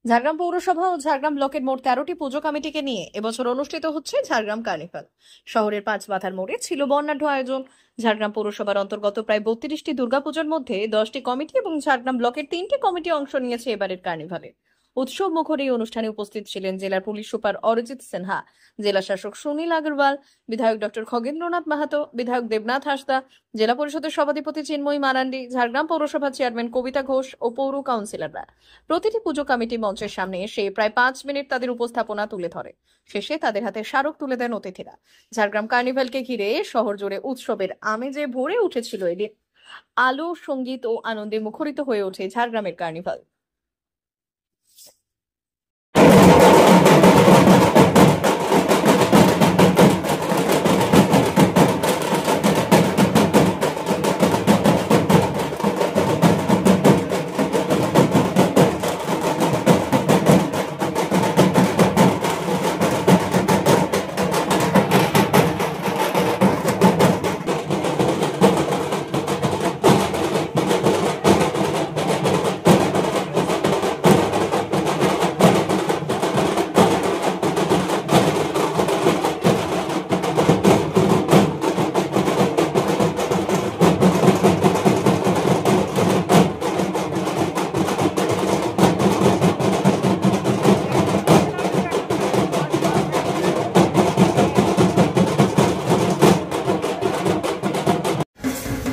ঝাড়গ্রাম পৌরসভা ও ঝাড়গ্রাম ব্লকের মোট 13টি পুজো কমিটিকে নিয়ে এবছর অনুষ্ঠিত হচ্ছে ঝাড়গ্রাম কার্নিভাল। শহরের পাঁচ মাথার মোড়ে ছিল বর্ণাঢ্য আয়োজন। ঝাড়গ্রাম পৌরসভার অন্তর্গত প্রায় 32টি দুর্গাপুজোর মধ্যে 10টি কমিটি এবং ঝাড়গ্রাম ব্লকের 3টি কমিটি অংশ নিয়েছে এবারের কার্নিভালে। উৎসব মুখর এই অনুষ্ঠানে উপস্থিত ছিলেন জেলার পুলিশ সুপার অরিজিৎ সিনহা, জেলা শাসক সুনীল আগরওয়াল, বিধায়ক ডক্টর খগেন্দ্রনাথ মাহাতো, বিধায়ক দেবনাথ হাসদা, জেলা পরিষদের সভাধিপতি চিন্ময়ী মারান্ডি, ঝাড়গ্রাম পৌরসভা চেয়ারম্যান কবিতা ঘোষ ও পৌর কাউন্সিলররা। প্রতিটি পুজো কমিটি মঞ্চের সামনে এসে প্রায় 5 মিনিট তাদের উপস্থাপনা তুলে ধরে। শেষে তাদের হাতে স্মারক তুলে দেন অতিথিরা। ঝাড়গ্রাম কার্নিভালকে ঘিরে শহর জুড়ে উৎসবের আমেজে ভরে উঠেছিল এদিন। আলো, সঙ্গীত ও আনন্দে মুখরিত হয়ে ওঠে ঝাড়গ্রামের কার্নিভাল।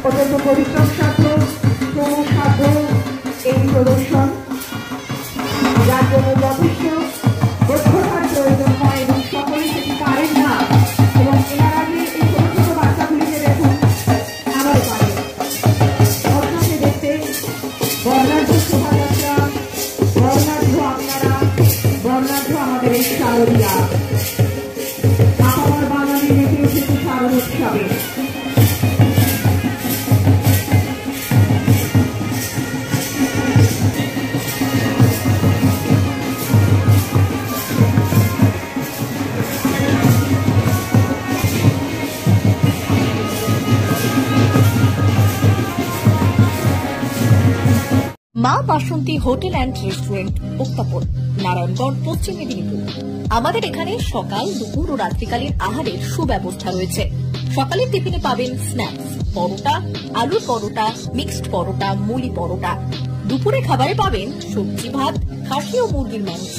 অত্যন্ত পরিশ্রম সাধ্য শ্রমসাধ্য এই প্রদর্শন, যার জন্য যথেষ্ট দক্ষতার প্রয়োজন হয় এবং সকলে সেটি পারেন না। এবং এর আগে এই ছোট ছোট বাচ্চাগুলিকে দেখুন, আবারও পারে অর্থকে দেখতে বর্ণাঢ্য শোভাযাত্রা, বর্ণাঢ্য আপনারা, বর্ণাঢ্য আমাদের এই শারদীয়া। আমার বাঙালি মেতে উঠেছে শারদ উৎসবে। মা বাসন্তী হোটেল অ্যান্ড রেস্টুরেন্ট, উত্তাপন, নারায়ণগড়, পশ্চিম মেদিনীপুর। আমাদের এখানে সকাল, দুপুর ও রাত্রিকালীন আহারের সুব্যবস্থা রয়েছে। সকালের টিফিনে পাবেন স্ন্যাক্স, পরোটা, আলুর পরোটা, মিক্সড পরোটা, মুলি পরোটা। দুপুরে খাবারে পাবেন সবজি ভাত, খাসি ও মুরগির মাংস,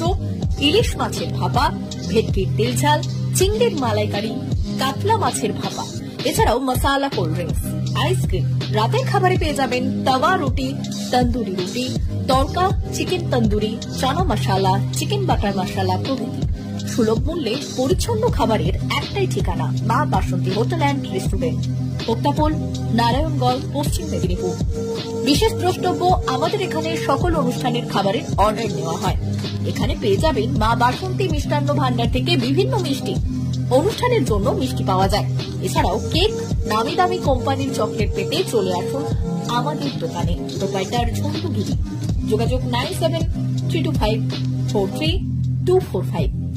ইলিশ মাছের ভাপা, ভেটকির তেল ঝাল, চিংড়ির মালাইকারি, কাতলা মাছের ভাপা, এছাড়াও মশালা কোল্ড ড্রিঙ্কস, আইসক্রিম। রাতের খাবারে পেয়ে যাবেন তাওয়া রুটি, তন্দুরি রুটি, তড়কা, চিকেন তন্দুরি, চানা মশালা, চিকেন বাটার মশালা প্রভৃতি। সুলভ মূল্যে পরিচ্ছন্ন খাবারের একটাই ঠিকানা, মা বাসন্তী হোটেল অ্যান্ড রেস্টুরেন্ট, উত্তাপন, নারায়ণগড়, পশ্চিম মেদিনীপুর। বিশেষ দ্রষ্টব্য, আমাদের এখানে সকল অনুষ্ঠানের খাবারের অর্ডার নেওয়া হয়। এখানে পেয়ে যাবেন মা বাসন্তী মিষ্টান্ন ভান্ডার থেকে বিভিন্ন মিষ্টি। অনুষ্ঠানের জন্য মিষ্টি পাওয়া যায়। এছাড়াও কেক, নামি দামি কোম্পানির চকলেট পেতে চলে আসুন আমাদের দোকানে। প্রোপাইটার ঝন্টু গিরি। যোগাযোগ 9732543245।